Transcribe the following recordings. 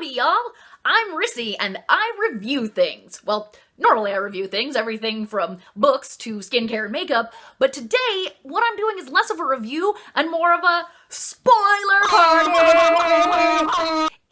Howdy, y'all! I'm Rissy, and I review things. Well, normally I review things, everything from books to skincare and makeup, but today, what I'm doing is less of a review and more of a spoiler party!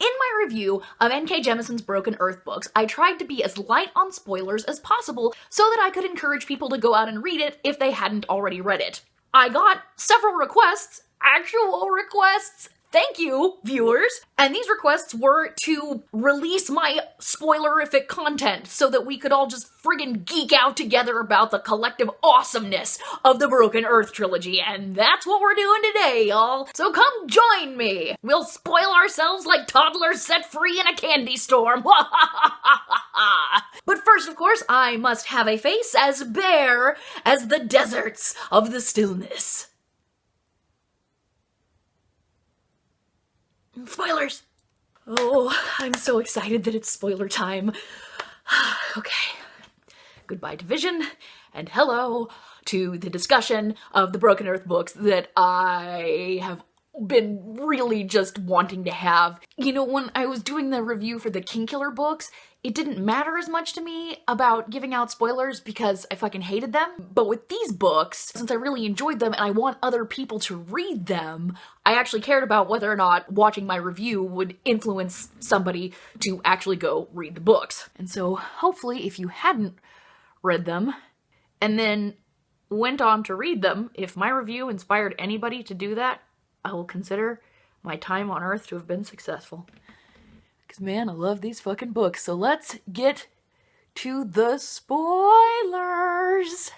In my review of N.K. Jemisin's Broken Earth books, I tried to be as light on spoilers as possible so that I could encourage people to go out and read it if they hadn't already read it. I got several requests, actual requests. Thank you, viewers! And these requests were to release my spoilerific content so that we could all just friggin' geek out together about the collective awesomeness of the Broken Earth Trilogy, and that's what we're doing today, y'all. So come join me! We'll spoil ourselves like toddlers set free in a candy storm! But first, of course, I must have a face as bare as the deserts of the stillness. Spoilers! Oh, I'm so excited that it's spoiler time. Okay. Goodbye Division, and hello to the discussion of the Broken Earth books that I have been really just wanting to have. You know, when I was doing the review for the Kingkiller books, it didn't matter as much to me about giving out spoilers because I fucking hated them. But with these books, since I really enjoyed them and I want other people to read them, I actually cared about whether or not watching my review would influence somebody to actually go read the books. And so hopefully if you hadn't read them and then went on to read them, if my review inspired anybody to do that, I will consider my time on Earth to have been successful. Because, man, I love these fucking books. So let's get to the spoilers.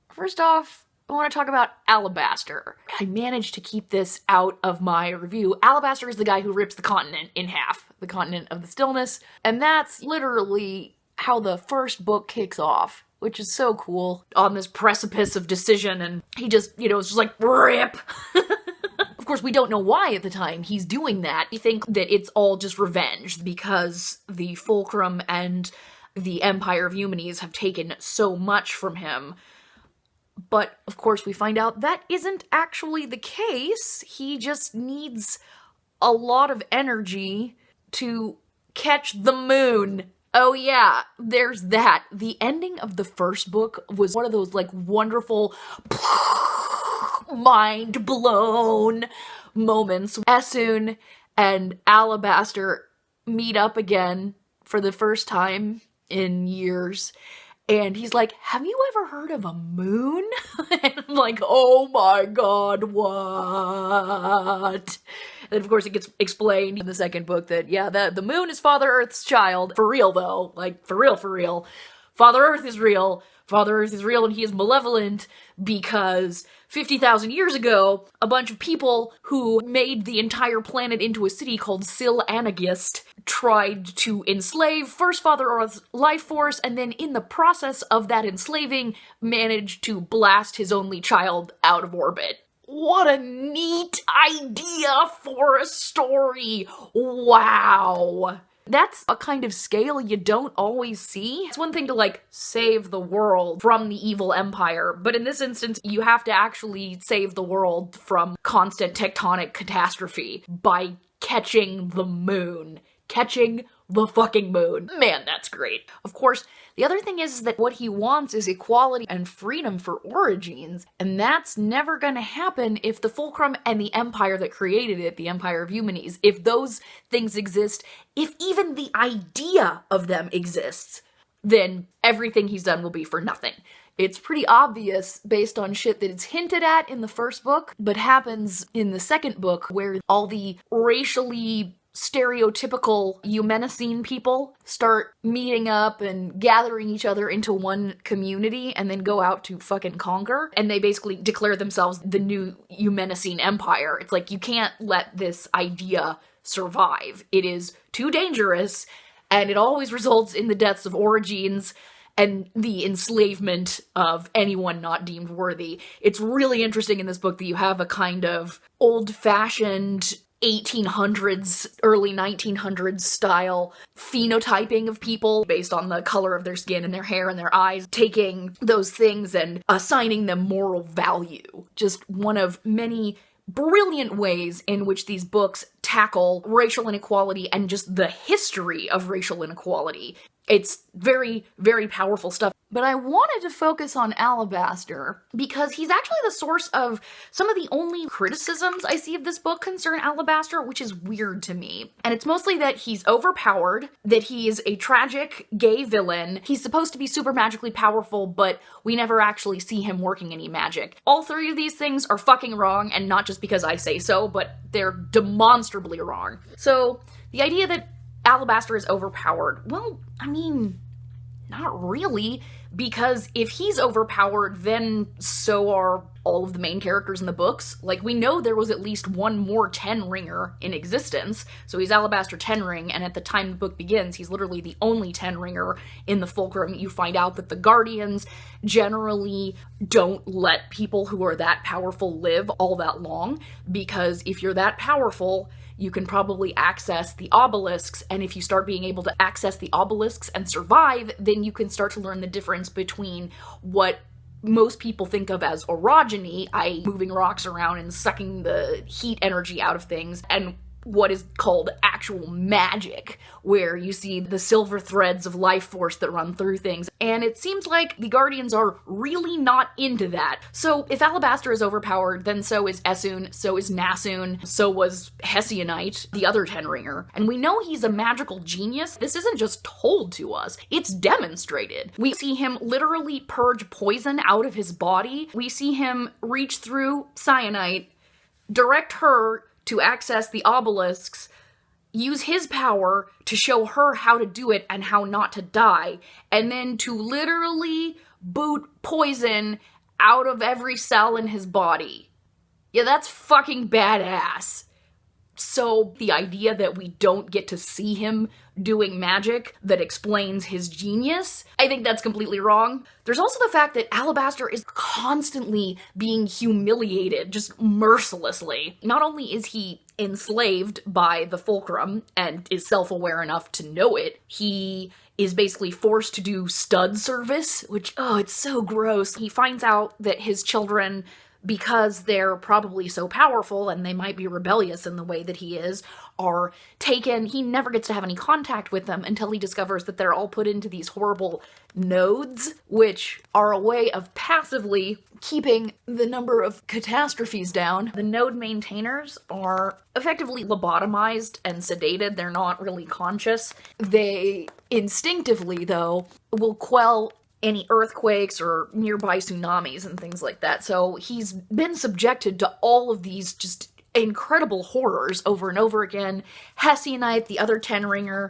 First off, I want to talk about Alabaster. I managed to keep this out of my review. Alabaster is the guy who rips the continent in half. The continent of the stillness. And that's literally how the first book kicks off, which is so cool. On this precipice of decision, and he just, you know, it's just like, rip! Of course, we don't know why at the time he's doing that. We think that it's all just revenge because the Fulcrum and the Empire of Eumenes have taken so much from him. But, of course, we find out that isn't actually the case. He just needs a lot of energy to catch the moon. Oh yeah, there's that. The ending of the first book was one of those, like, wonderful mind blown moments. Essun and Alabaster meet up again for the first time in years, and he's like, have you ever heard of a moon? And I'm like, oh my god, what? And of course it gets explained in the second book that, yeah, the moon is Father Earth's child. For real though, like for real. Father Earth is real. Father Earth is real and he is malevolent because 50,000 years ago, a bunch of people who made the entire planet into a city called Sil-Anagist tried to enslave first Father Earth's life force, and then in the process of that enslaving, managed to blast his only child out of orbit. What a neat idea for a story! Wow! That's a kind of scale you don't always see. It's one thing to, like, save the world from the evil empire, but in this instance, you have to actually save the world from constant tectonic catastrophe by catching the moon. Catching the fucking moon. Man, that's great. Of course, the other thing is that what he wants is equality and freedom for Origins, and that's never gonna happen if the Fulcrum and the Empire that created it, the Empire of Eumenes, if those things exist, if even the idea of them exists, then everything he's done will be for nothing. It's pretty obvious based on shit that it's hinted at in the first book, but happens in the second book where all the racially stereotypical Eumenacine people start meeting up and gathering each other into one community and then go out to fucking conquer. And they basically declare themselves the new Eumenacine Empire. It's like, you can't let this idea survive. It is too dangerous, and it always results in the deaths of Origins and the enslavement of anyone not deemed worthy. It's really interesting in this book that you have a kind of old-fashioned 1800s, early 1900s style phenotyping of people based on the color of their skin and their hair and their eyes, taking those things and assigning them moral value. Just one of many brilliant ways in which these books tackle racial inequality and just the history of racial inequality. It's very, very powerful stuff. But I wanted to focus on Alabaster because he's actually the source of some of the only criticisms I see of this book concern Alabaster, which is weird to me. And it's mostly that he's overpowered, that he is a tragic gay villain. He's supposed to be super magically powerful, but we never actually see him working any magic. All three of these things are fucking wrong, and not just because I say so, but they're demonstrably wrong. So the idea that Alabaster is overpowered, well, I mean, not really, because if he's overpowered, then so are all of the main characters in the books. Like, we know there was at least one more Ten-Ringer in existence, so he's Alabaster Ten-Ring, and at the time the book begins, he's literally the only Ten-Ringer in the Fulcrum. You find out that the Guardians generally don't let people who are that powerful live all that long, because if you're that powerful, you can probably access the obelisks, and if you start being able to access the obelisks and survive, then you can start to learn the difference between what most people think of as orogeny, i.e. moving rocks around and sucking the heat energy out of things, and what is called actual magic, where you see the silver threads of life force that run through things. And it seems like the Guardians are really not into that. So if Alabaster is overpowered, then so is Essun, so is Nassun, so was Hesiodite, the other Ten-Ringer. And we know he's a magical genius. This isn't just told to us, it's demonstrated. We see him literally purge poison out of his body. We see him reach through Cyanite, direct her to access the obelisks, use his power to show her how to do it and how not to die, and then to literally boot poison out of every cell in his body. Yeah, that's fucking badass. So the idea that we don't get to see him doing magic that explains his genius, I think that's completely wrong. There's also the fact that Alabaster is constantly being humiliated, just mercilessly. Not only is he enslaved by the Fulcrum and is self-aware enough to know it, he is basically forced to do stud service, which, oh, it's so gross. He finds out that his children, because they're probably so powerful and they might be rebellious in the way that he is, are taken. He never gets to have any contact with them until he discovers that they're all put into these horrible nodes, which are a way of passively keeping the number of catastrophes down. The node maintainers are effectively lobotomized and sedated. They're not really conscious. They instinctively, though, will quell any earthquakes or nearby tsunamis and things like that. So he's been subjected to all of these just incredible horrors over and over again. Hesiodite, the other Ten-Ringer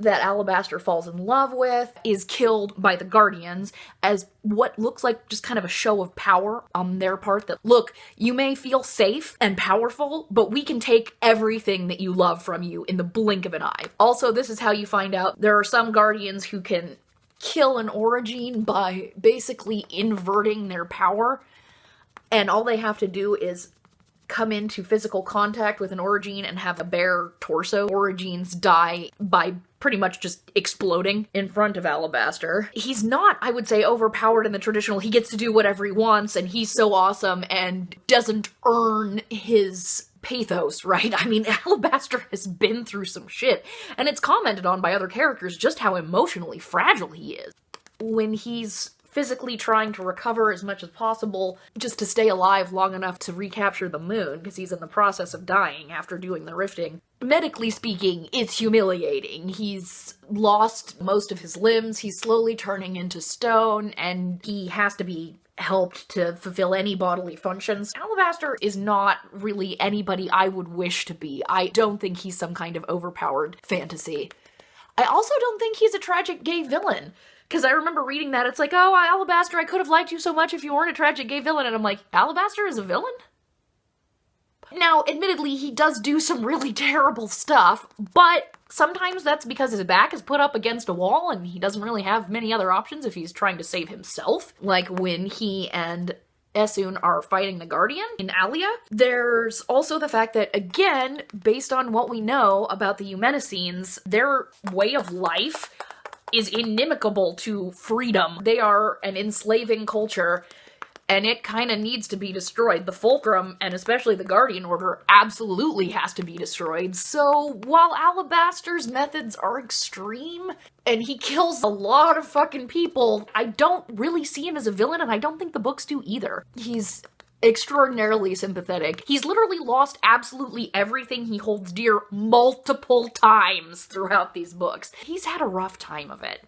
that Alabaster falls in love with, is killed by the Guardians as what looks like just kind of a show of power on their part, that, look, you may feel safe and powerful, but we can take everything that you love from you in the blink of an eye. Also, this is how you find out there are some Guardians who can kill an orogene by basically inverting their power, and all they have to do is come into physical contact with an orogene and have a bare torso. Orogenes die by pretty much just exploding in front of Alabaster. He's not, I would say, overpowered in the traditional, he gets to do whatever he wants and he's so awesome and doesn't earn his pathos, right? I mean, Alabaster has been through some shit, and it's commented on by other characters just how emotionally fragile he is. When he's physically trying to recover as much as possible just to stay alive long enough to recapture the moon, because he's in the process of dying after doing the rifting, medically speaking, it's humiliating. He's lost most of his limbs, he's slowly turning into stone, and he has to be helped to fulfill any bodily functions. Alabaster is not really anybody I would wish to be. I don't think he's some kind of overpowered fantasy. I also don't think he's a tragic gay villain, because I remember reading that, it's like, oh, Alabaster, I could have liked you so much if you weren't a tragic gay villain, and I'm like, Alabaster is a villain? Now, admittedly, he does do some really terrible stuff, but sometimes that's because his back is put up against a wall and he doesn't really have many other options if he's trying to save himself. Like when he and Essun are fighting the Guardian in Alia. There's also the fact that, again, based on what we know about the Eumenicians, their way of life is inimical to freedom. They are an enslaving culture. and it kind of needs to be destroyed. The Fulcrum, and especially the Guardian Order, absolutely has to be destroyed. So while Alabaster's methods are extreme, and he kills a lot of fucking people, I don't really see him as a villain, and I don't think the books do either. He's extraordinarily sympathetic. He's literally lost absolutely everything he holds dear multiple times throughout these books. He's had a rough time of it.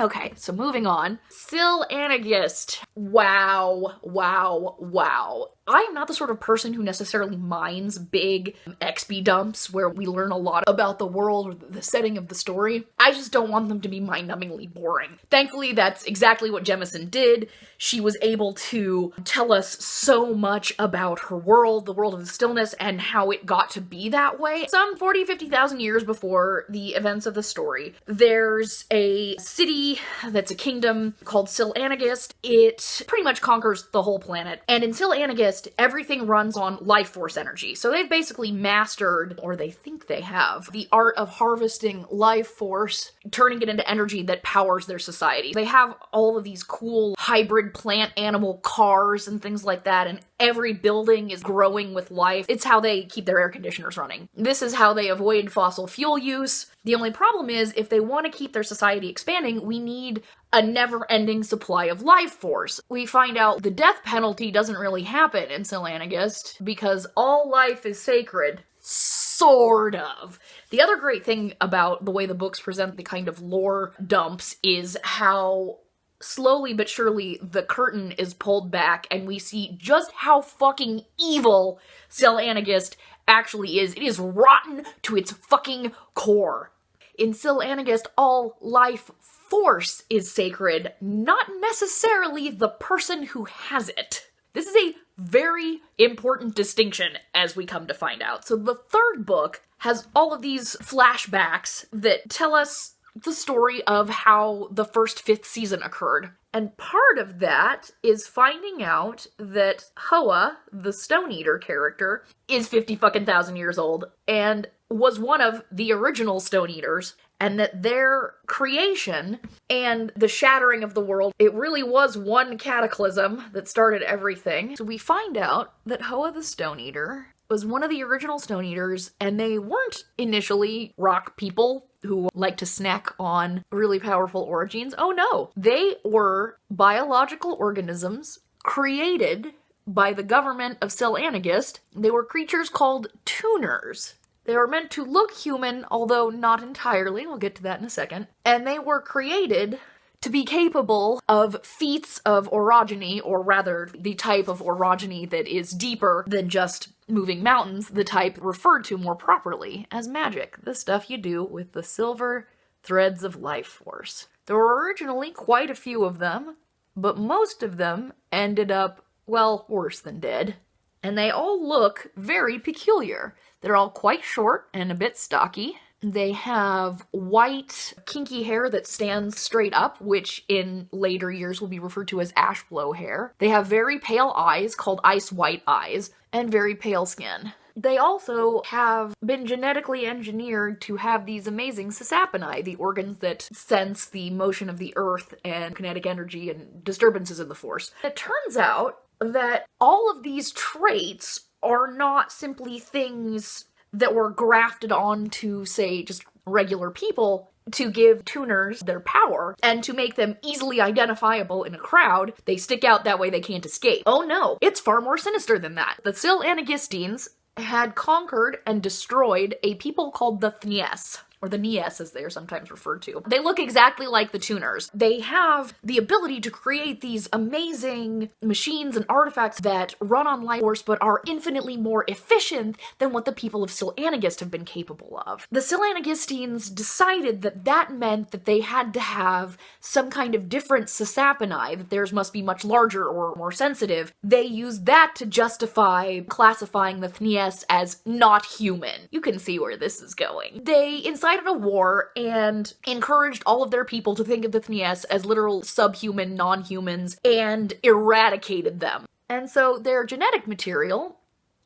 Okay, so moving on. Sil'anagist. Wow, wow, wow. I am not the sort of person who necessarily minds big XP dumps where we learn a lot about the world or the setting of the story. I just don't want them to be mind-numbingly boring. Thankfully, that's exactly what Jemison did. She was able to tell us so much about her world, the world of the stillness, and how it got to be that way. Some 50,000 years before the events of the story, there's a city that's a kingdom called Sil'anagist. It pretty much conquers the whole planet. And in Sil'anagist, everything runs on life force energy. So they've basically mastered, or they think they have, the art of harvesting life force, turning it into energy that powers their society. They have all of these cool hybrid plant-animal cars and things like that, and every building is growing with life. It's how they keep their air conditioners running. This is how they avoid fossil fuel use. The only problem is, if they want to keep their society expanding, we need a never-ending supply of life force. We find out the death penalty doesn't really happen in Sil'anagist because all life is sacred. Sort of. The other great thing about the way the books present the kind of lore dumps is how slowly but surely the curtain is pulled back and we see just how fucking evil Sil'anagist actually is. It is rotten to its fucking core. In Sil'anagist, all life force is sacred, not necessarily the person who has it. This is a very important distinction as we come to find out. So the third book has all of these flashbacks that tell us the story of how the first fifth season occurred. And part of that is finding out that Hoa, the Stone Eater character, is 50,000 years old and was one of the original Stone Eaters, and that their creation and the shattering of the world, it really was one cataclysm that started everything. So we find out that Hoa the Stone Eater was one of the original Stone Eaters, and they weren't initially rock people who like to snack on really powerful origins. Oh no, they were biological organisms created by the government of Sil'anagist. They were creatures called tuners. They were meant to look human, although not entirely. We'll get to that in a second. And they were created to be capable of feats of orogeny, or rather, the type of orogeny that is deeper than just moving mountains, the type referred to more properly as magic, the stuff you do with the silver threads of life force. There were originally quite a few of them, but most of them ended up, well, worse than dead. And they all look very peculiar. They're all quite short and a bit stocky. They have white, kinky hair that stands straight up, which in later years will be referred to as ashblow hair. They have very pale eyes, called ice white eyes, and very pale skin. They also have been genetically engineered to have these amazing sesapinae, the organs that sense the motion of the earth and kinetic energy and disturbances in the force. It turns out that all of these traits are not simply things that were grafted onto, say, just regular people to give tuners their power and to make them easily identifiable in a crowd. They stick out that way they can't escape. Oh no, it's far more sinister than that. The Sil'anagistines had conquered and destroyed a people called the Thnies, or the Nies as they are sometimes referred to. They look exactly like the tuners. They have the ability to create these amazing machines and artifacts that run on life force but are infinitely more efficient than what the people of Sil'anagist have been capable of. The Sil'anagistines decided that that meant that they had to have some kind of different sesapinae, that theirs must be much larger or more sensitive. They used that to justify classifying the Thnies as not human. You can see where this is going. They incited a war and encouraged all of their people to think of the Thnies as literal subhuman non-humans and eradicated them. And so their genetic material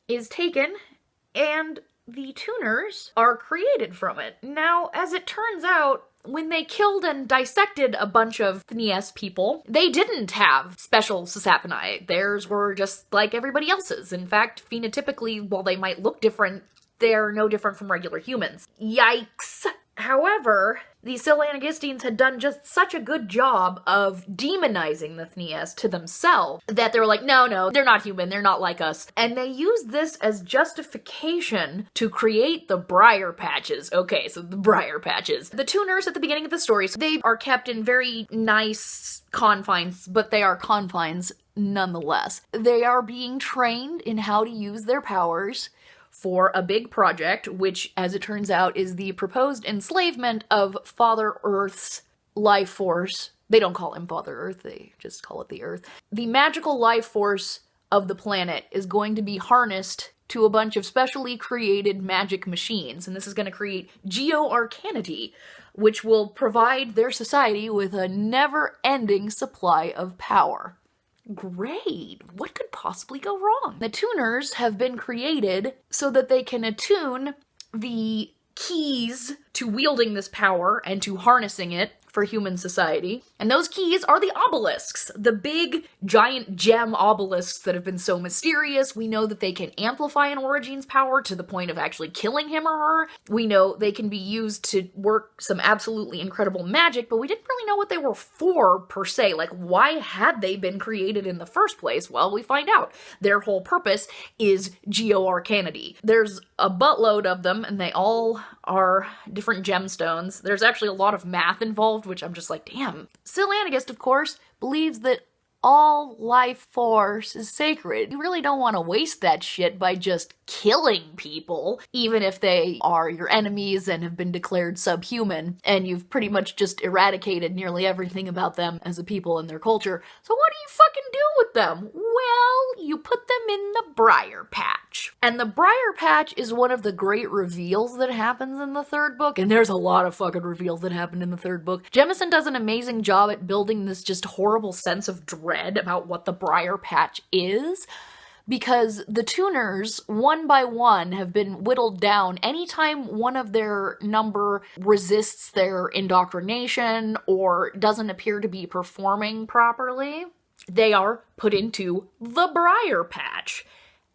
is taken and the tuners are created from it. Now, as it turns out, when they killed and dissected a bunch of Thnies people, they didn't have special Sasapinae. Theirs were just like everybody else's. In fact, phenotypically, while they might look different, they're no different from regular humans. Yikes. However, the Sillanagistines had done just such a good job of demonizing the Thnies to themselves that they were like, no, they're not human, they're not like us. And they used this as justification to create the Briar Patches. Okay, so the Briar Patches. The tuners at the beginning of the story, so they are kept in very nice confines, but they are confines nonetheless. They are being trained in how to use their powers for a big project, which, as it turns out, is the proposed enslavement of Father Earth's life force. They don't call him Father Earth, they just call it the Earth. The magical life force of the planet is going to be harnessed to a bunch of specially created magic machines, and this is going to create geoarcanity, which will provide their society with a never-ending supply of power. Great! What could possibly go wrong? The tuners have been created so that they can attune the keys to wielding this power and to harnessing it for human society. And those keys are the obelisks, the big, giant gem obelisks that have been so mysterious. We know that they can amplify an Origine's power to the point of actually killing him or her. We know they can be used to work some absolutely incredible magic, but we didn't really know what they were for, per se. Like, why had they been created in the first place? Well, we find out. Their whole purpose is geoarcanity. There's a buttload of them, and they all are different gemstones. There's actually a lot of math involved, which I'm just like, damn. Sillanagist, of course, believes that all life force is sacred. You really don't want to waste that shit by just killing people, even if they are your enemies and have been declared subhuman, and you've pretty much just eradicated nearly everything about them as a people and their culture. So what do you fucking do with them? Well, you put them in the Briar Patch. And the Briar Patch is one of the great reveals that happens in the third book, and there's a lot of fucking reveals that happen in the third book. Jemison does an amazing job at building this just horrible sense of dread about what the Briar Patch is, because the tuners, one by one, have been whittled down. Anytime one of their number resists their indoctrination or doesn't appear to be performing properly, they are put into the Briar Patch.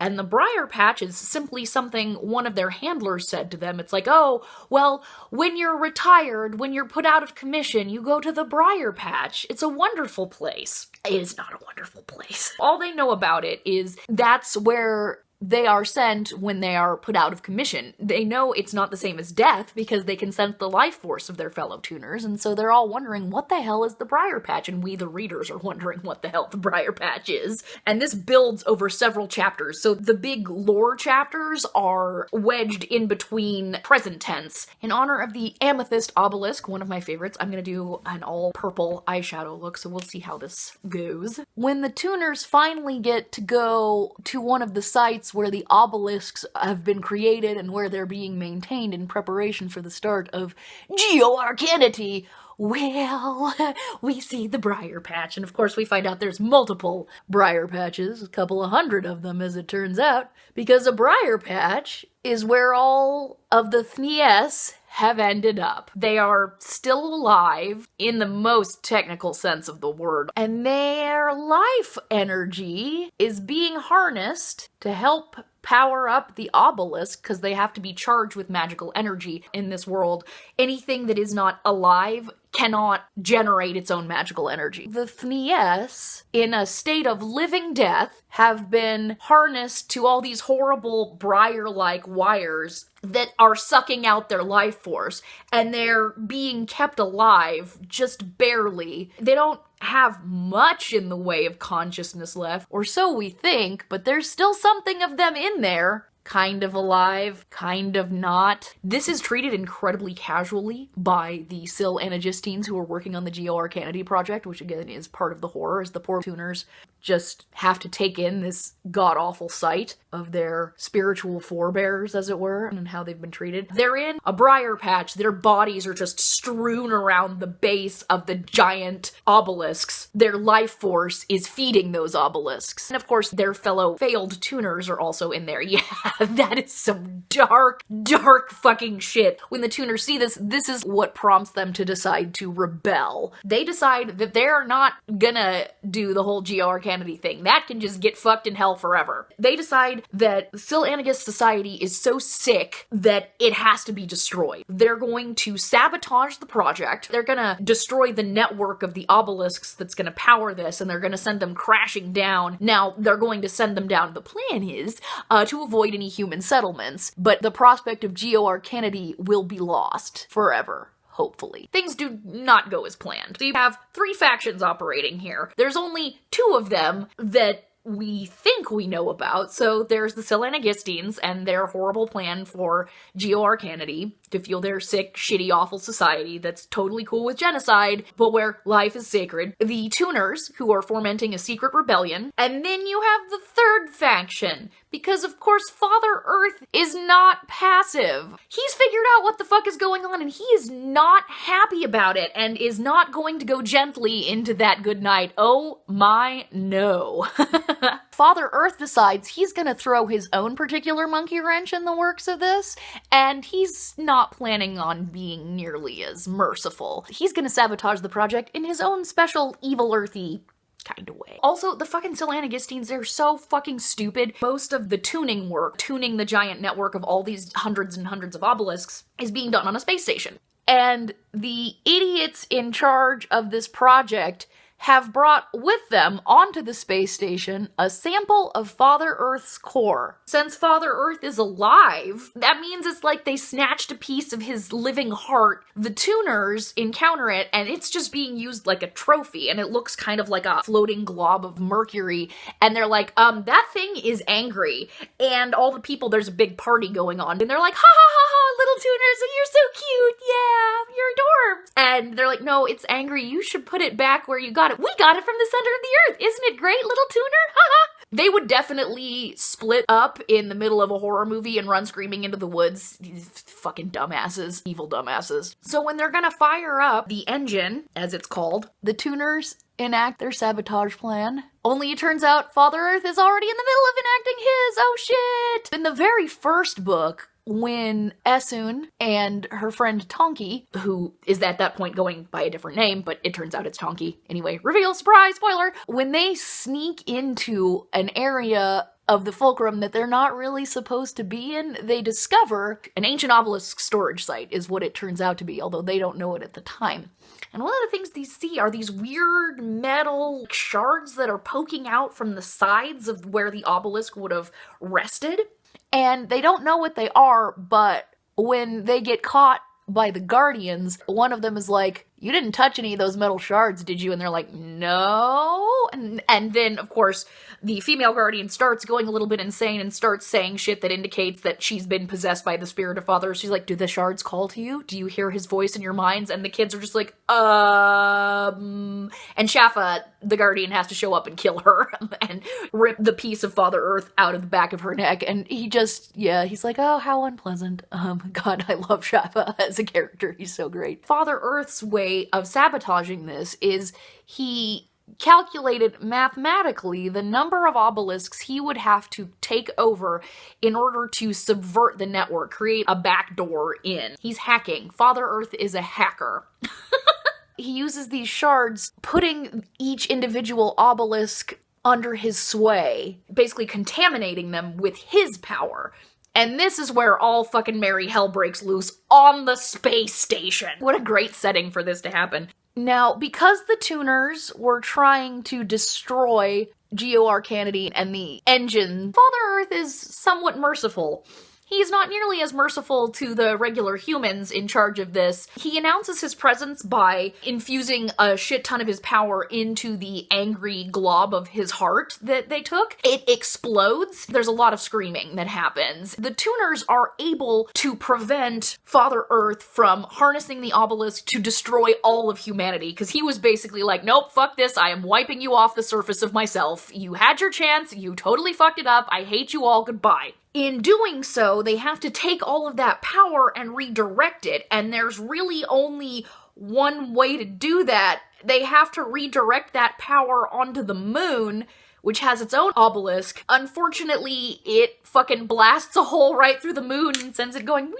And the Briar Patch is simply something one of their handlers said to them. It's like, oh, well, when you're retired, when you're put out of commission, you go to the Briar Patch. It's a wonderful place. It is not a wonderful place. All they know about it is that's where they are sent when they are put out of commission. They know it's not the same as death because they can sense the life force of their fellow tuners, and so they're all wondering, what the hell is the Briar Patch? And we, the readers, are wondering what the hell the Briar Patch is. And this builds over several chapters, so the big lore chapters are wedged in between present tense. In honor of the amethyst obelisk, one of my favorites, I'm gonna do an all-purple eyeshadow look, so we'll see how this goes. When the tuners finally get to go to one of the sites where the obelisks have been created and where they're being maintained in preparation for the start of geoarcanity, well, we see the Briar Patch, and of course we find out there's multiple Briar Patches, a couple of hundred of them as it turns out, because a Briar Patch is where all of the Thnies have ended up. They are still alive in the most technical sense of the word, and their life energy is being harnessed to help power up the obelisk, because they have to be charged with magical energy in this world. Anything that is not alive cannot generate its own magical energy. The Thnies, in a state of living death, have been harnessed to all these horrible briar-like wires that are sucking out their life force, and they're being kept alive just barely. They don't have much in the way of consciousness left, or so we think, but there's still something of them in there. Kind of alive, kind of not. This is treated incredibly casually by the Sillanagistines who are working on the geoarcanity project, which again is part of the horror, as the poor tuners just have to take in this god-awful sight of their spiritual forebears, as it were, and how they've been treated. They're in a briar patch. Their bodies are just strewn around the base of the giant obelisks. Their life force is feeding those obelisks. And of course, their fellow failed tuners are also in there. Yeah, that is some dark, dark fucking shit. When the tuners see this, this is what prompts them to decide to rebel. They decide that they're not gonna do the whole Geo-Arcanity thing. That can just get fucked in hell forever. They decide that Silanagus society is so sick that it has to be destroyed. They're going to sabotage the project. They're gonna destroy the network of the obelisks that's gonna power this, and they're gonna send them crashing down. Now, they're going to send them down. The plan is to avoid any human settlements, but the prospect of Geo-Arcanity will be lost forever. Hopefully. Things do not go as planned. So you have 3 factions operating here. There's only 2 of them that we think we know about. So there's the Silanagisteans and their horrible plan for Geo-Arcanity to fuel their sick, shitty, awful society that's totally cool with genocide, but where life is sacred. The Tuners, who are fomenting a secret rebellion. And then you have the 3rd faction, because of course Father Earth is not passive. He's figured out what the fuck is going on, and he is not happy about it, and is not going to go gently into that good night. Oh my no. Father Earth decides he's gonna throw his own particular monkey wrench in the works of this, and he's not planning on being nearly as merciful. He's gonna sabotage the project in his own special evil earthy kind of way. Also, the fucking Silanagisteans, they're so fucking stupid. Most of the tuning work, tuning the giant network of all these hundreds and hundreds of obelisks, is being done on a space station. And the idiots in charge of this project have brought with them onto the space station a sample of Father Earth's core. Since Father Earth is alive, that means it's like they snatched a piece of his living heart. The tuners encounter it, and it's just being used like a trophy, and it looks kind of like a floating glob of mercury, and they're like, that thing is angry. And all the people, there's a big party going on, and they're like, ha ha ha ha, little tuners, you're so cute, yeah, you're adorbs. And they're like, no, it's angry, you should put it back where you got it. We got it from the center of the earth. Isn't it great, little tuner? Haha. They would definitely split up in the middle of a horror movie and run screaming into the woods. These fucking dumbasses. Evil dumbasses. So when they're gonna fire up the engine, as it's called, the tuners enact their sabotage plan. Only it turns out Father Earth is already in the middle of enacting his. Oh shit! In the very first book, when Essun and her friend Tonki, who is at that point going by a different name, but it turns out it's Tonki. Anyway, reveal, surprise, spoiler! When they sneak into an area of the fulcrum that they're not really supposed to be in, they discover an ancient obelisk storage site is what it turns out to be, although they don't know it at the time. And one of the things they see are these weird metal shards that are poking out from the sides of where the obelisk would have rested. And they don't know what they are, but when they get caught by the Guardians, one of them is like, you didn't touch any of those metal shards, did you? And they're like, no. And then, of course, the female Guardian starts going a little bit insane and starts saying shit that indicates that she's been possessed by the spirit of Father. She's like, do the shards call to you? Do you hear his voice in your minds? And the kids are just like, And Shaffa, the Guardian, has to show up and kill her and rip the piece of Father Earth out of the back of her neck. And he just, he's like, oh, how unpleasant. God, I love Shaffa as a character. He's so great. Father Earth's way of sabotaging this is he calculated mathematically the number of obelisks he would have to take over in order to subvert the network, create a backdoor in. He's hacking. Father Earth is a hacker. He uses these shards, putting each individual obelisk under his sway, basically contaminating them with his power. And this is where all fucking merry hell breaks loose on the space station. What a great setting for this to happen. Now, because the tuners were trying to destroy Geo-Arcanity and the engine, Father Earth is somewhat merciful. He's not nearly as merciful to the regular humans in charge of this. He announces his presence by infusing a shit ton of his power into the angry glob of his heart that they took. It explodes. There's a lot of screaming that happens. The tuners are able to prevent Father Earth from harnessing the obelisk to destroy all of humanity, because he was basically like, nope, fuck this, I am wiping you off the surface of myself. You had your chance, you totally fucked it up, I hate you all, goodbye. In doing so, they have to take all of that power and redirect it, and there's really only one way to do that. They have to redirect that power onto the moon, which has its own obelisk. Unfortunately, it fucking blasts a hole right through the moon and sends it going whee!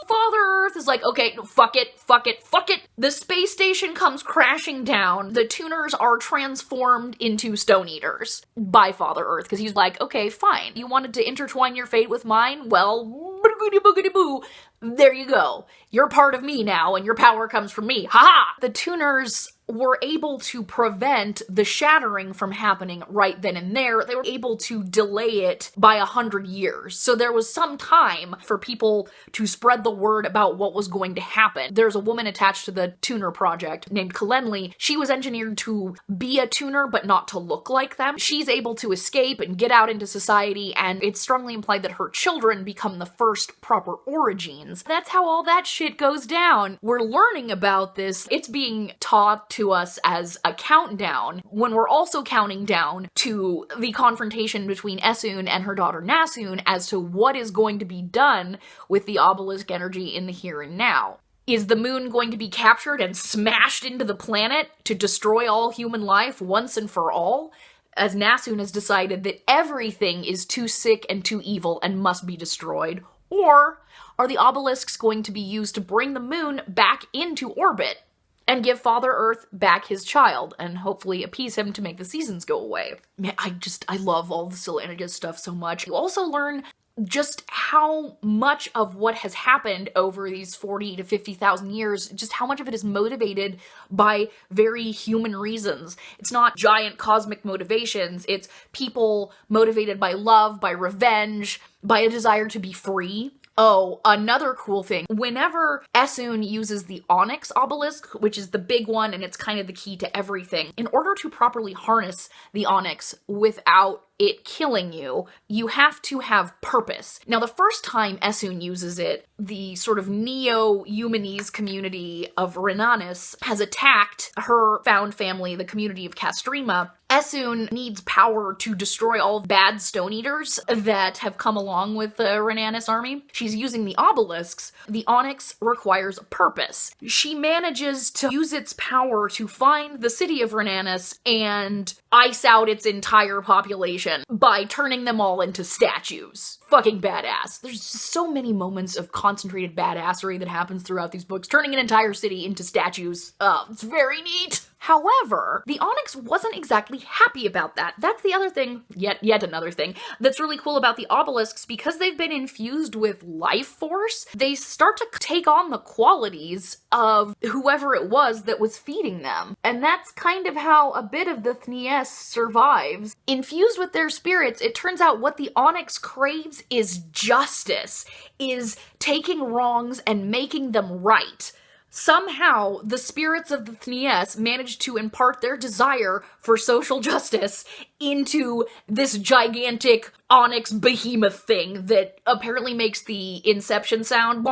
Father Earth is like, okay, fuck it, fuck it, fuck it. The space station comes crashing down. The tuners are transformed into stone eaters by Father Earth, because he's like, okay, fine. You wanted to intertwine your fate with mine? Well, boogity boogity boo. There you go. You're part of me now, and your power comes from me. Ha-ha! The tuners were able to prevent the shattering from happening right then and there. They were able to delay it by 100 years. So there was some time for people to spread the word about what was going to happen. There's a woman attached to the tuner project named Kalenli. She was engineered to be a tuner, but not to look like them. She's able to escape and get out into society, and it's strongly implied that her children become the first proper Orogenes. That's how all that shit goes down. We're learning about this. It's being taught to us as a countdown, when we're also counting down to the confrontation between Essun and her daughter Nassun as to what is going to be done with the obelisk energy in the here and now. Is the moon going to be captured and smashed into the planet to destroy all human life once and for all? As Nassun has decided that everything is too sick and too evil and must be destroyed? Or are the obelisks going to be used to bring the moon back into orbit and give Father Earth back his child, and hopefully appease him to make the seasons go away? Man, I love all the Silenigus stuff so much. You also learn just how much of what has happened over these 40 to 50,000 years, just how much of it is motivated by very human reasons. It's not giant cosmic motivations, it's people motivated by love, by revenge, by a desire to be free. Oh, another cool thing. Whenever Essun uses the Onyx obelisk, which is the big one and it's kind of the key to everything, in order to properly harness the Onyx without it killing you, you have to have purpose. Now, the first time Essun uses it, the sort of neo-Eumenes community of Renanis has attacked her found family, the community of Castrima. Essun needs power to destroy all bad stone eaters that have come along with the Renanis army. She's using the obelisks. The Onyx requires a purpose. She manages to use its power to find the city of Renanis and ice out its entire population by turning them all into statues. Fucking badass. There's just so many moments of concentrated badassery that happens throughout these books, turning an entire city into statues. It's very neat. However, the Onyx wasn't exactly happy about that. That's the other thing, yet another thing, that's really cool about the obelisks. Because they've been infused with life force, they start to take on the qualities of whoever it was that was feeding them. And that's kind of how a bit of the Thnies survives. Infused with their spirits, it turns out what the Onyx craves is justice, is taking wrongs and making them right. Somehow, the spirits of the Thnies managed to impart their desire for social justice into this gigantic Onyx behemoth thing that apparently makes the Inception sound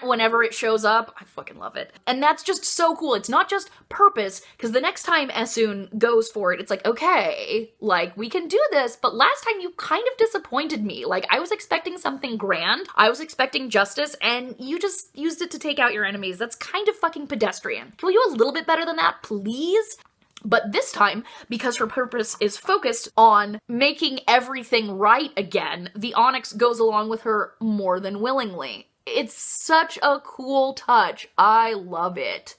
whenever it shows up. I fucking love it. And that's just so cool. It's not just purpose, because the next time Essun goes for it, it's like, okay, like, we can do this, but last time you kind of disappointed me. Like, I was expecting something grand, I was expecting justice, and you just used it to take out your enemies. That's kind of fucking pedestrian. Can we do a little bit better than that, please? But this time, because her purpose is focused on making everything right again, the Onyx goes along with her more than willingly. It's such a cool touch. I love it.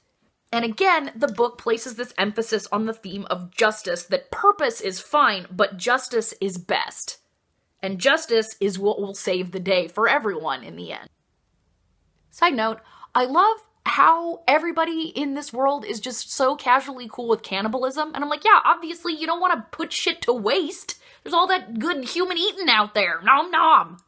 And again, the book places this emphasis on the theme of justice, that purpose is fine, but justice is best. And justice is what will save the day for everyone in the end. Side note, I love how everybody in this world is just so casually cool with cannibalism. And I'm like, yeah, obviously you don't want to put shit to waste. There's all that good human eating out there. Nom nom.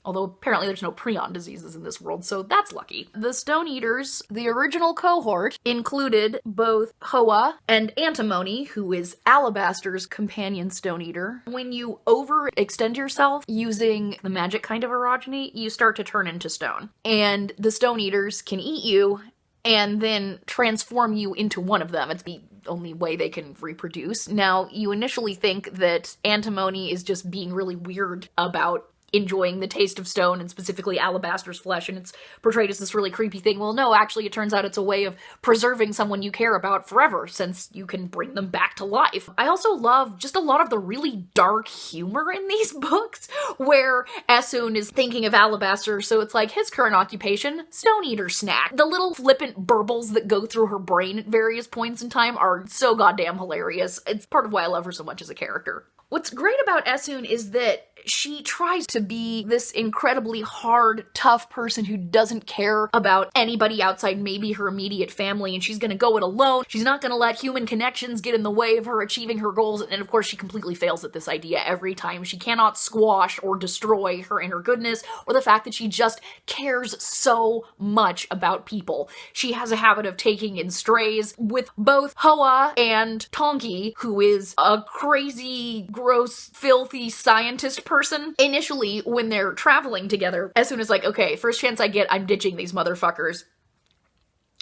Although apparently there's no prion diseases in this world, so that's lucky. The Stone Eaters, the original cohort, included both Hoa and Antimony, who is Alabaster's companion Stone Eater. When you overextend yourself using the magic kind of orogeny, you start to turn into stone. And the Stone Eaters can eat you and then transform you into one of them. It's the only way they can reproduce. Now, you initially think that Antimony is just being really weird about enjoying the taste of stone, and specifically Alabaster's flesh, and it's portrayed as this really creepy thing. Well, no, actually it turns out it's a way of preserving someone you care about forever, since you can bring them back to life. I also love just a lot of the really dark humor in these books, where Essun is thinking of Alabaster, so it's like his current occupation, Stone Eater snack. The little flippant burbles that go through her brain at various points in time are so goddamn hilarious. It's part of why I love her so much as a character. What's great about Essun is that she tries to be this incredibly hard, tough person who doesn't care about anybody outside maybe her immediate family, and she's gonna go it alone. She's not gonna let human connections get in the way of her achieving her goals, and of course she completely fails at this idea every time. She cannot squash or destroy her inner goodness, or the fact that she just cares so much about people. She has a habit of taking in strays with both Hoa and Tonki, who is a crazy, gross, filthy scientist person. Initially, when they're traveling together, as soon as like, okay, first chance I get, I'm ditching these motherfuckers.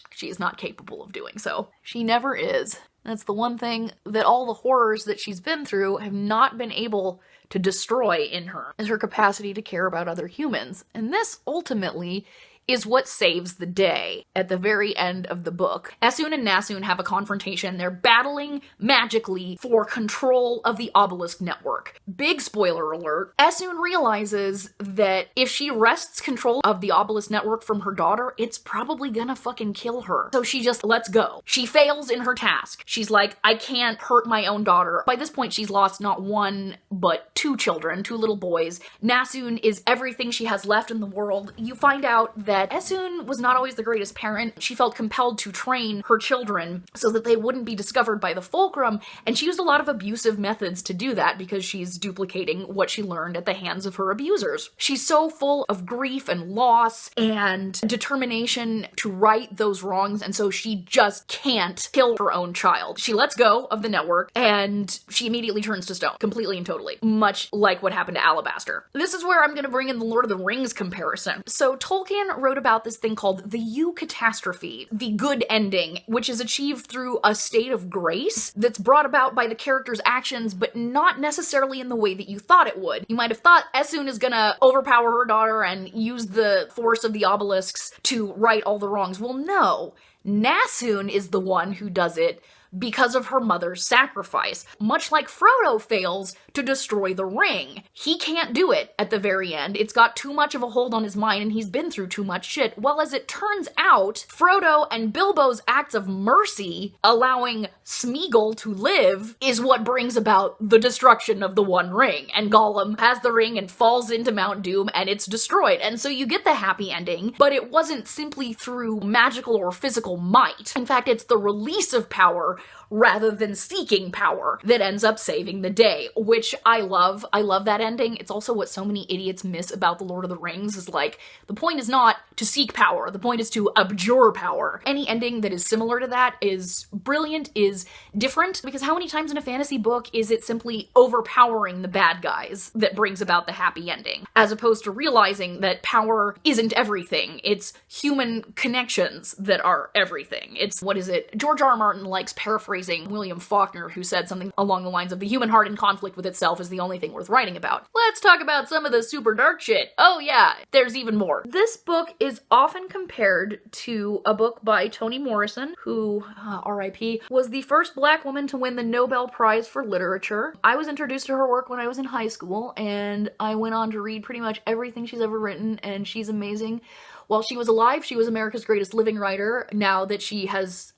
She is not capable of doing so. She never is. That's the one thing that all the horrors that she's been through have not been able to destroy in her, is her capacity to care about other humans. And this, ultimately, is what saves the day at the very end of the book. Essun and Nassun have a confrontation. They're battling magically for control of the obelisk network. Big spoiler alert, Essun realizes that if she wrests control of the obelisk network from her daughter, it's probably gonna fucking kill her. So she just lets go. She fails in her task. She's like, I can't hurt my own daughter. By this point, she's lost not one, but two children, two little boys. Nassun is everything she has left in the world. You find out that Essun was not always the greatest parent. She felt compelled to train her children so that they wouldn't be discovered by the Fulcrum, and she used a lot of abusive methods to do that because she's duplicating what she learned at the hands of her abusers. She's so full of grief and loss and determination to right those wrongs, and so she just can't kill her own child. She lets go of the network, and she immediately turns to stone, completely and totally, much like what happened to Alabaster. This is where I'm gonna bring in the Lord of the Rings comparison. So Tolkien wrote about this thing called the Eucatastrophe, the good ending, which is achieved through a state of grace that's brought about by the character's actions, but not necessarily in the way that you thought it would. You might have thought Essun is gonna overpower her daughter and use the force of the obelisks to right all the wrongs. Well, no. Nassun is the one who does it because of her mother's sacrifice. Much like Frodo fails to destroy the ring. He can't do it at the very end. It's got too much of a hold on his mind and he's been through too much shit. Well, as it turns out, Frodo and Bilbo's acts of mercy, allowing Smeagol to live, is what brings about the destruction of the One Ring. And Gollum has the ring and falls into Mount Doom and it's destroyed. And so you get the happy ending, but it wasn't simply through magical or physical might. In fact, it's the release of power rather than seeking power that ends up saving the day, which I love. I love that ending. It's also what so many idiots miss about The Lord of the Rings, is like, the point is not to seek power, the point is to abjure power. Any ending that is similar to that is brilliant, is different, because how many times in a fantasy book is it simply overpowering the bad guys that brings about the happy ending, as opposed to realizing that power isn't everything, it's human connections that are everything. It's, what is it? George R. R. Martin likes paraphrasing William Faulkner, who said something along the lines of, the human heart in conflict with itself is the only thing worth writing about. Let's talk about some of the super dark shit. Oh yeah, there's even more. This book is often compared to a book by Toni Morrison, who, R.I.P., was the first Black woman to win the Nobel Prize for Literature. I was introduced to her work when I was in high school, and I went on to read pretty much everything she's ever written, and she's amazing. While she was alive, she was America's greatest living writer. Now that she has,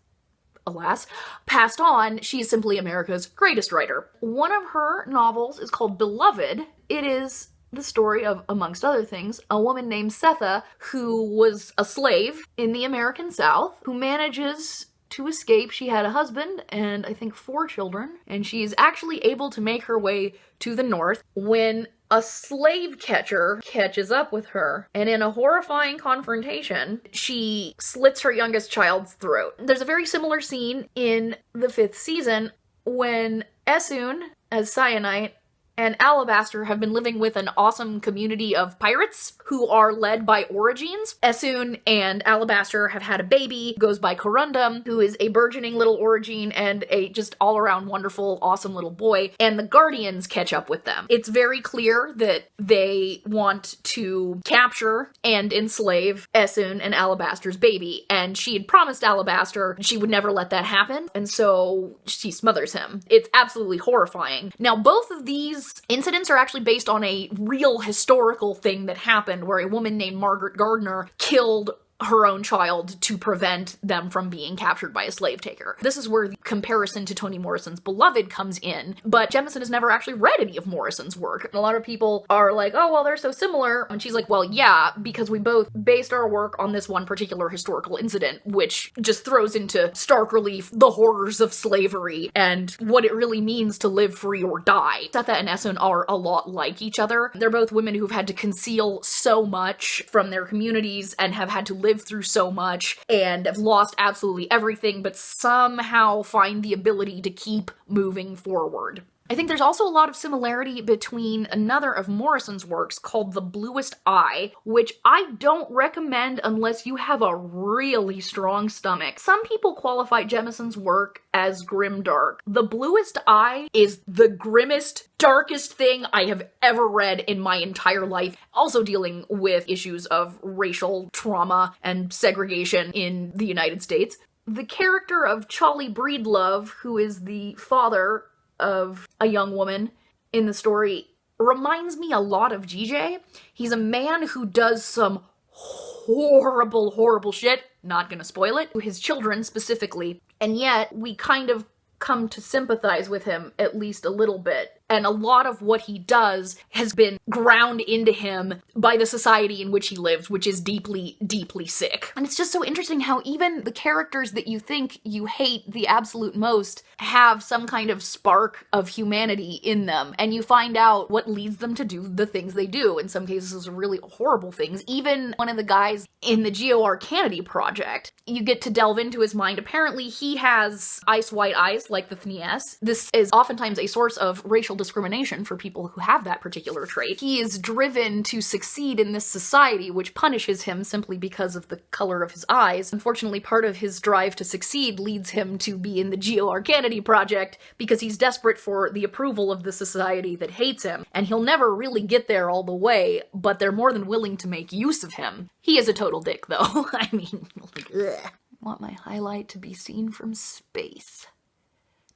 alas, passed on, she is simply America's greatest writer. One of her novels is called Beloved. It is the story of, amongst other things, a woman named Setha who was a slave in the American South who manages to escape. She had a husband and I think 4 children, and she's actually able to make her way to the north when a slave catcher catches up with her, and in a horrifying confrontation, she slits her youngest child's throat. There's a very similar scene in the 5th season when Essun, as Cyanite, and Alabaster have been living with an awesome community of pirates who are led by Origines. Essun and Alabaster have had a baby, goes by Corundum, who is a burgeoning little Origine and a just all-around wonderful, awesome little boy, and the Guardians catch up with them. It's very clear that they want to capture and enslave Essun and Alabaster's baby, and she had promised Alabaster she would never let that happen, and so she smothers him. It's absolutely horrifying. Now, both of these incidents are actually based on a real historical thing that happened where a woman named Margaret Gardner killed her own child to prevent them from being captured by a slave taker. This is where the comparison to Toni Morrison's Beloved comes in, but Jemison has never actually read any of Morrison's work. And a lot of people are like, oh, well, they're so similar. And she's like, well, yeah, because we both based our work on this one particular historical incident, which just throws into stark relief the horrors of slavery and what it really means to live free or die. Setha and Essun are a lot like each other. They're both women who've had to conceal so much from their communities and have had to live through so much and have lost absolutely everything, but somehow find the ability to keep moving forward. I think there's also a lot of similarity between another of Morrison's works called The Bluest Eye, which I don't recommend unless you have a really strong stomach. Some people qualify Jemison's work as grimdark. The Bluest Eye is the grimmest, darkest thing I have ever read in my entire life. Also dealing with issues of racial trauma and segregation in the United States. The character of Charlie Breedlove, who is the father of a young woman in the story, reminds me a lot of GJ. He's a man who does some horrible, horrible shit, not gonna spoil it, to his children specifically, and yet we kind of come to sympathize with him at least a little bit. And a lot of what he does has been ground into him by the society in which he lives, which is deeply, deeply sick. And it's just so interesting how even the characters that you think you hate the absolute most have some kind of spark of humanity in them. And you find out what leads them to do the things they do. In some cases, really horrible things. Even one of the guys in the Geo-Arcanity project, you get to delve into his mind. Apparently, he has ice white eyes like the Thnies. This is oftentimes a source of racial discrimination for people who have that particular trait. He is driven to succeed in this society, which punishes him simply because of the color of his eyes. Unfortunately, part of his drive to succeed leads him to be in the Geo-Arcanity project because he's desperate for the approval of the society that hates him, and he'll never really get there all the way, but they're more than willing to make use of him. He is a total dick, though. I mean, ugh. I want my highlight to be seen from space.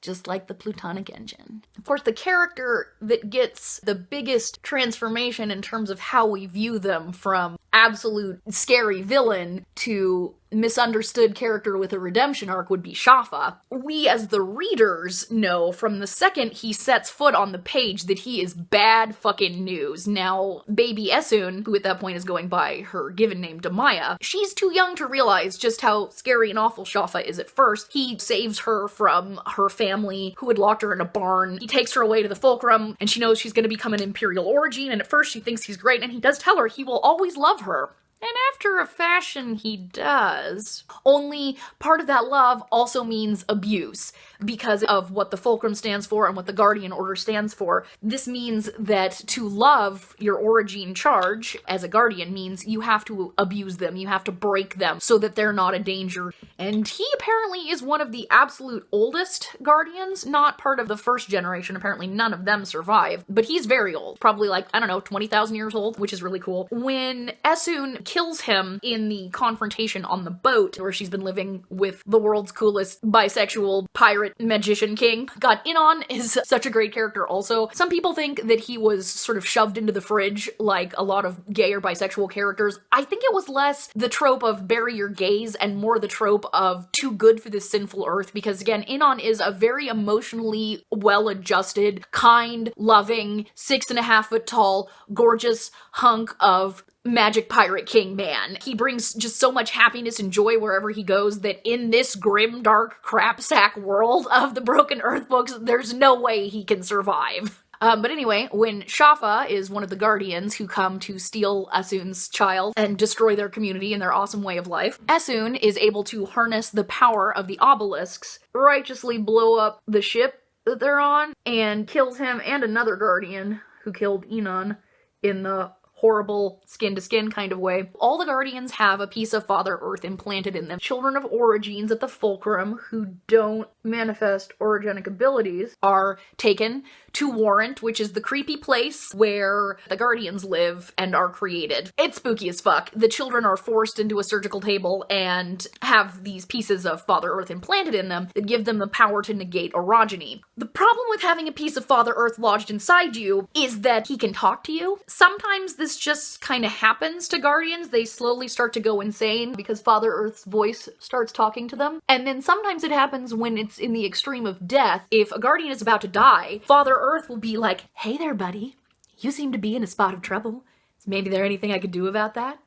Just like the Plutonic engine. Of course, the character that gets the biggest transformation in terms of how we view them from absolute scary villain to misunderstood character with a redemption arc would be Shaffa. We as the readers know from the second he sets foot on the page that he is bad fucking news. Now, baby Essun, who at that point is going by her given name Demaya, she's too young to realize just how scary and awful Shaffa is at first. He saves her from her family who had locked her in a barn. He takes her away to the Fulcrum and she knows she's going to become an Imperial Origine, and at first she thinks he's great, and he does tell her he will always love her. And after a fashion, he does. Only part of that love also means abuse because of what the Fulcrum stands for and what the Guardian Order stands for. This means that to love your Origine charge as a Guardian means you have to abuse them, you have to break them so that they're not a danger. And he apparently is one of the absolute oldest Guardians, not part of the first generation. Apparently none of them survive, but he's very old. Probably like, I don't know, 20,000 years old, which is really cool. When Essun kills him in the confrontation on the boat where she's been living with the world's coolest bisexual pirate magician king. God, Inon is such a great character also. Some people think that he was sort of shoved into the fridge like a lot of gay or bisexual characters. I think it was less the trope of bury your gays and more the trope of too good for this sinful earth, because again, Inon is a very emotionally well-adjusted, kind, loving, 6.5 foot tall, gorgeous hunk of magic pirate king man. He brings just so much happiness and joy wherever he goes that in this grim, dark, crapsack world of the Broken Earth books, there's no way he can survive. But anyway, when Shaffa is one of the guardians who come to steal Essun's child and destroy their community and their awesome way of life, Essun is able to harness the power of the obelisks, righteously blow up the ship that they're on, and kills him and another guardian who killed Inon in the horrible skin-to-skin kind of way. All the guardians have a piece of Father Earth implanted in them. Children of Origins at the Fulcrum who don't manifest orogenic abilities are taken to Warrant, which is the creepy place where the guardians live and are created. It's spooky as fuck. The children are forced into a surgical table and have these pieces of Father Earth implanted in them that give them the power to negate orogeny. The problem with having a piece of Father Earth lodged inside you is that he can talk to you. Sometimes this just kind of happens to guardians. They slowly start to go insane because Father Earth's voice starts talking to them. And then sometimes it happens when it's in the extreme of death. If a guardian is about to die, Father Earth will be like, "Hey there, buddy. You seem to be in a spot of trouble. Is maybe there anything I could do about that?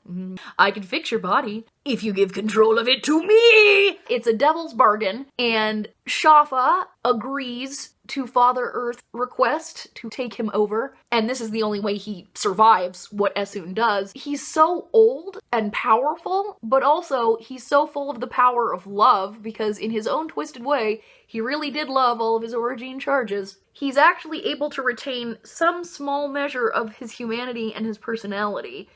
I can fix your body if you give control of it to me." It's a devil's bargain, and Shaffa agrees to Father Earth's request to take him over, and this is the only way he survives what Essun does. He's so old and powerful, but also he's so full of the power of love, because in his own twisted way, he really did love all of his origin charges. He's actually able to retain some small measure of his humanity and his personality.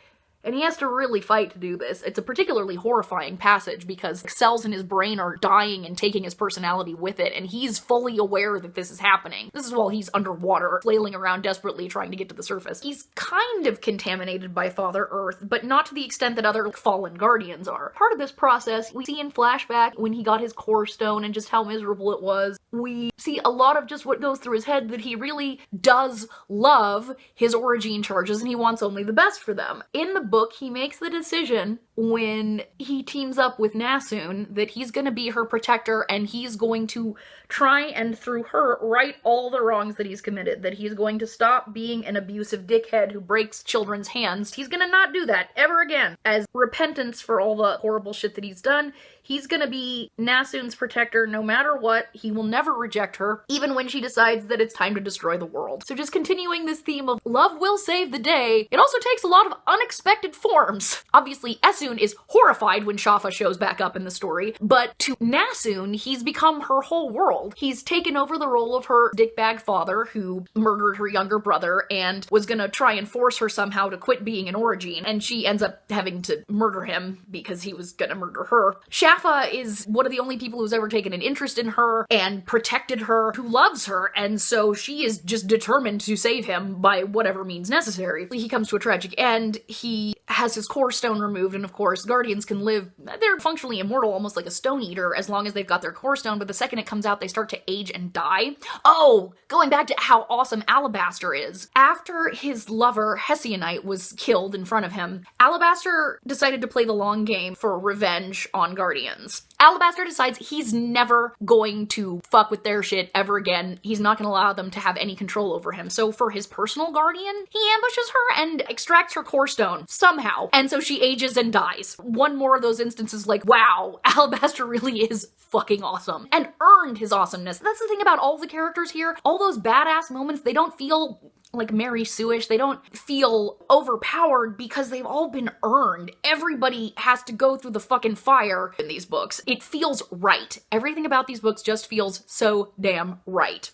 And he has to really fight to do this. It's a particularly horrifying passage because cells in his brain are dying and taking his personality with it, and he's fully aware that this is happening. This is while he's underwater, flailing around desperately trying to get to the surface. He's kind of contaminated by Father Earth, but not to the extent that other fallen guardians are. Part of this process, we see in flashback when he got his core stone and just how miserable it was. We see a lot of just what goes through his head, that he really does love his origin charges and he wants only the best for them. In the book, he makes the decision when he teams up with Nassun that he's going to be her protector and he's going to try and through her right all the wrongs that he's committed, that he's going to stop being an abusive dickhead who breaks children's hands. He's going to not do that ever again. As repentance for all the horrible shit that he's done, he's going to be Nassun's protector no matter what. He will never reject her, even when she decides that it's time to destroy the world. So just continuing this theme of love will save the day, it also takes a lot of unexpected forms. Obviously, Essun is horrified when Shaffa shows back up in the story, but to Nassun, he's become her whole world. He's taken over the role of her dickbag father who murdered her younger brother and was gonna try and force her somehow to quit being an origin, and she ends up having to murder him because he was gonna murder her. Shaffa is one of the only people who's ever taken an interest in her and protected her, who loves her, and so she is just determined to save him by whatever means necessary. He comes to a tragic end, he has his core stone removed, and of course, guardians can live, they're functionally immortal, almost like a stone eater, as long as they've got their core stone, but the second it comes out, they start to age and die. Oh, going back to how awesome Alabaster is. After his lover, Hesiodite, was killed in front of him, Alabaster decided to play the long game for revenge on guardians. Alabaster decides he's never going to fuck with their shit ever again. He's not going to allow them to have any control over him. So for his personal guardian, he ambushes her and extracts her core stone somehow. And so she ages and dies. One more of those instances like, wow, Alabaster really is fucking awesome. And earned his awesomeness. That's the thing about all the characters here. All those badass moments, they don't feel like Mary Sue-ish. They don't feel overpowered because they've all been earned. Everybody has to go through the fucking fire in these books. It feels right. Everything about these books just feels so damn right.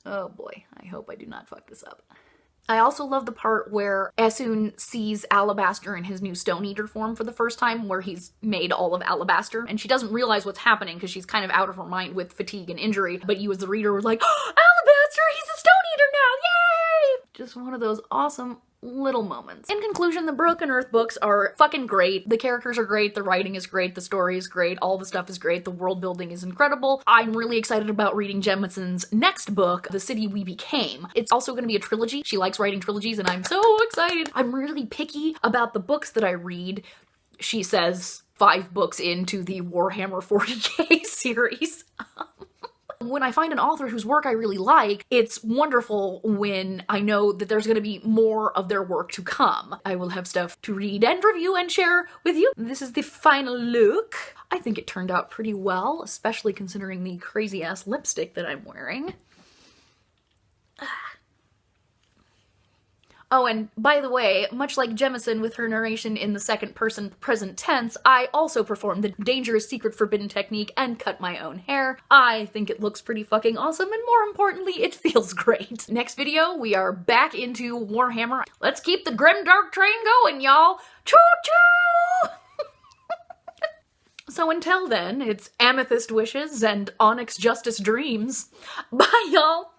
Oh boy, I hope I do not fuck this up. I also love the part where Essun sees Alabaster in his new Stone Eater form for the first time, where he's made all of Alabaster, and she doesn't realize what's happening because she's kind of out of her mind with fatigue and injury, but you as the reader were like, oh, Alabaster, he's a Stone Eater now, yay! Just one of those awesome, little moments. In conclusion, the Broken Earth books are fucking great. The characters are great, the writing is great, the story is great, all the stuff is great, the world building is incredible. I'm really excited about reading Jemison's next book, The City We Became. It's also going to be a trilogy. She likes writing trilogies and I'm so excited. I'm really picky about the books that I read. She says 5 books into the Warhammer 40k series. When I find an author whose work I really like, it's wonderful when I know that there's going to be more of their work to come. I will have stuff to read and review and share with you. This is the final look. I think it turned out pretty well, especially considering the crazy-ass lipstick that I'm wearing. Oh, and by the way, much like Jemison with her narration in the second person present tense, I also performed the dangerous secret forbidden technique and cut my own hair. I think it looks pretty fucking awesome, and more importantly, it feels great. Next video, we are back into Warhammer. Let's keep the grimdark train going, y'all! Choo-choo! So until then, it's amethyst wishes and onyx justice dreams. Bye, y'all!